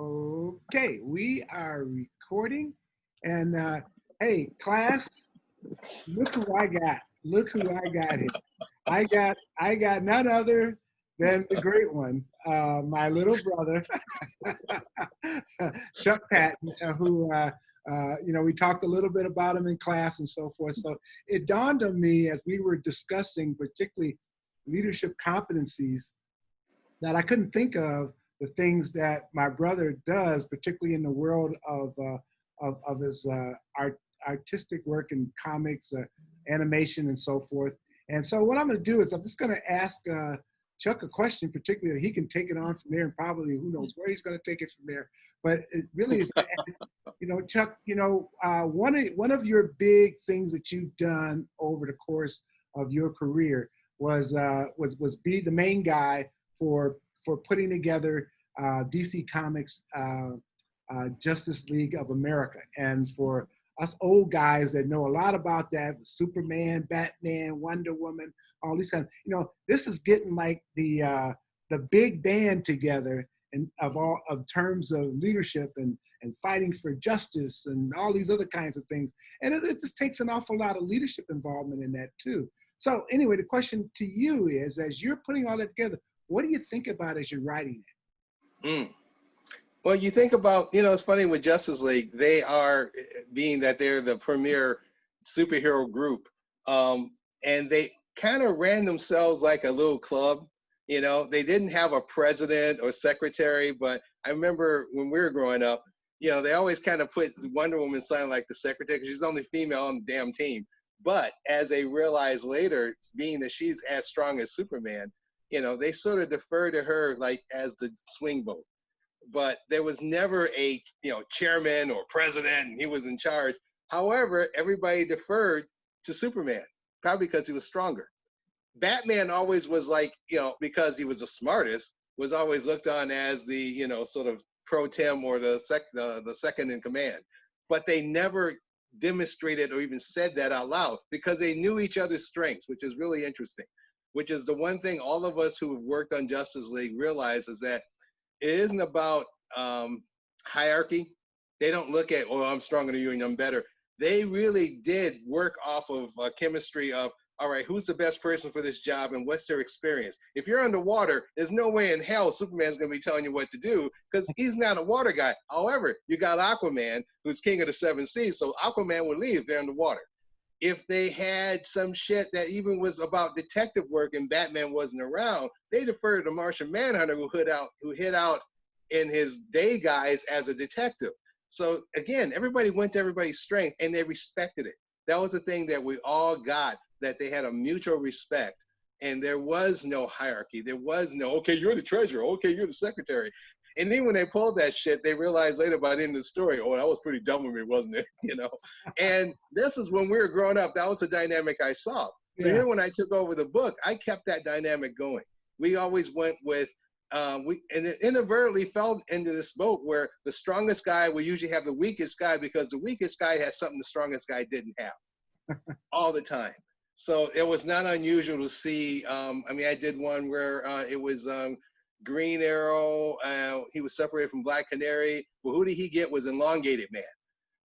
Okay, we are recording. And hey, class, look who I got. Look who I got here. I got none other than the great one, my little brother, Chuck Patton, we talked a little bit about him in class and so forth. So it dawned on me as we were discussing, particularly leadership competencies, that I couldn't think of the things that my brother does, particularly in the world of his artistic work in comics, animation, and so forth. And so what I'm going to do is I'm just going to ask Chuck a question, particularly he can take it on from there, and probably who knows where he's going to take it from there. But it really is, Chuck, one of your big things that you've done over the course of your career was be the main guy for putting together DC Comics Justice League of America. And for us old guys that know a lot about that, Superman, Batman, Wonder Woman, all these kinds, this is getting like the big band together in of terms of leadership and fighting for justice and all these other kinds of things. And it just takes an awful lot of leadership involvement in that too. So anyway, the question to you is, as you're putting all that together, what do you think about as you're writing it? Well, you think about, it's funny with Justice League, they are, being that they're the premier superhero group, and they kind of ran themselves like a little club. They didn't have a president or secretary, but I remember when we were growing up, they always kind of put Wonder Woman sign like the secretary because she's the only female on the damn team. But as they realized later, being that she's as strong as Superman, they sort of defer to her like as the swing vote. But there was never a chairman or president, and he was in charge. However, everybody deferred to Superman, probably because he was stronger. Batman always was like, because he was the smartest, was always looked on as the sort of pro tem or the second in command. But they never demonstrated or even said that out loud because they knew each other's strengths, which is really interesting. Which is the one thing all of us who have worked on Justice League realize is that it isn't about hierarchy. They don't look at, I'm stronger than you and I'm better. They really did work off of chemistry of, all right, who's the best person for this job and what's their experience? If you're underwater, there's no way in hell Superman's going to be telling you what to do because he's not a water guy. However, you got Aquaman, who's king of the seven seas, so Aquaman would leave if they're underwater. If they had some shit that even was about detective work and Batman wasn't around, they deferred to Martian Manhunter who hid out in his day guise as a detective. So again, everybody went to everybody's strength and they respected it. That was the thing that we all got, that they had a mutual respect and there was no hierarchy. There was no, okay, you're the treasurer, okay, you're the secretary. And then when they pulled that shit, they realized later by the end of the story, that was pretty dumb of me, wasn't it? And this is when we were growing up. That was the dynamic I saw. So here, when I took over the book, I kept that dynamic going. We always went with, and it inadvertently fell into this boat where the strongest guy will usually have the weakest guy because the weakest guy has something the strongest guy didn't have all the time. So it was not unusual to see, I did one where it was, Green Arrow, he was separated from Black Canary. Well, who did he get was Elongated Man.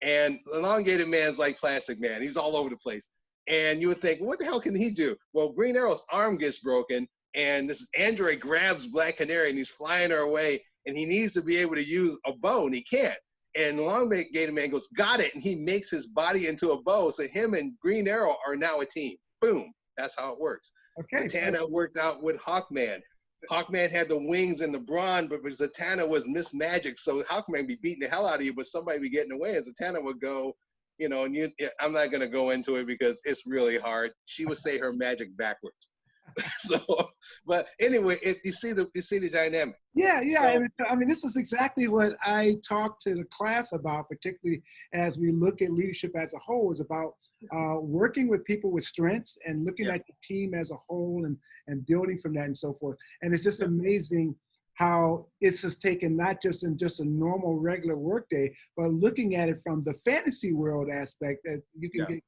And Elongated Man's like Plastic Man. He's all over the place. And you would think, what the hell can he do? Well, Green Arrow's arm gets broken, and this android grabs Black Canary, and he's flying her away, and he needs to be able to use a bow, and he can't. And Elongated Man goes, got it, and he makes his body into a bow, so him and Green Arrow are now a team. Boom. That's how it works. Okay. Zatanna worked out with Hawkman. Hawkman had the wings and the brawn, but Zatanna was Miss Magic, so Hawkman would be beating the hell out of you, but somebody would be getting away, and Zatanna would go, and I'm not going to go into it because it's really hard. She would say her magic backwards. So, but anyway, you see the dynamic. Yeah. So, this is exactly what I talk to the class about, particularly as we look at leadership as a whole, is about working with people with strengths and looking at the team as a whole and building from that and so forth. And it's just amazing how it's just taken not just in just a normal regular workday, but looking at it from the fantasy world aspect that you can get,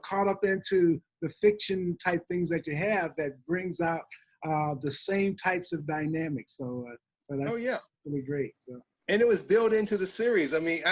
caught up into the fiction type things that you have that brings out the same types of dynamics. So that's really great. So. And it was built into the series. I mean,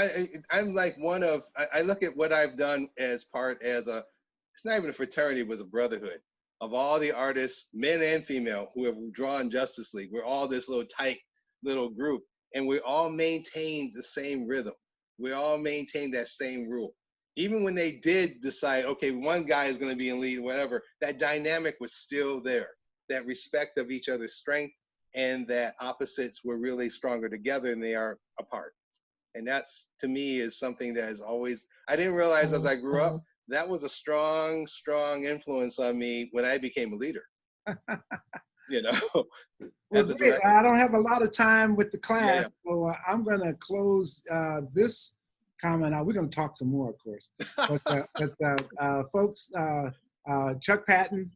I'm like I look at what I've done as it's not even a fraternity, it was a brotherhood of all the artists, men and female, who have drawn Justice League. We're all this little tight little group, and we all maintained the same rhythm. We all maintained that same rule. Even when they did decide, okay, one guy is going to be in lead, whatever, that dynamic was still there. That respect of each other's strength, and that opposites were really stronger together than they are apart. And that's, to me, is something that is always, I didn't realize as I grew up, that was a strong, strong influence on me when I became a leader. You know, Well, great. I don't have a lot of time with the class, Yeah. so I'm going to close this comment out. We're going to talk some more, of course. But folks, Chuck Patton,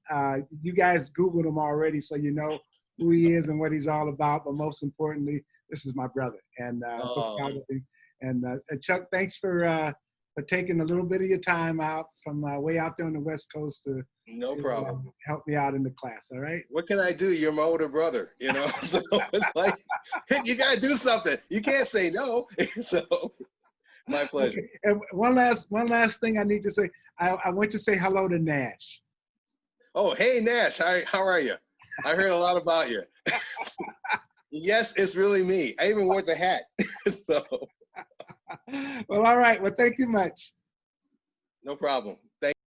you guys Googled him already, so you know who he is and what he's all about. But most importantly, this is my brother, and so proud of him. And Chuck, thanks for taking a little bit of your time out from way out there on the West Coast to No problem. help me out in the class. All right. What can I do? You're my older brother, you know. So it's like, you gotta do something. You can't say no. So my pleasure. Okay. And one last thing I need to say. I want to say hello to Nash. Oh, hey Nash, how are you? I heard a lot about you. Yes, it's really me. I even wore the hat. So. Well, all right. Well, thank you much. No problem.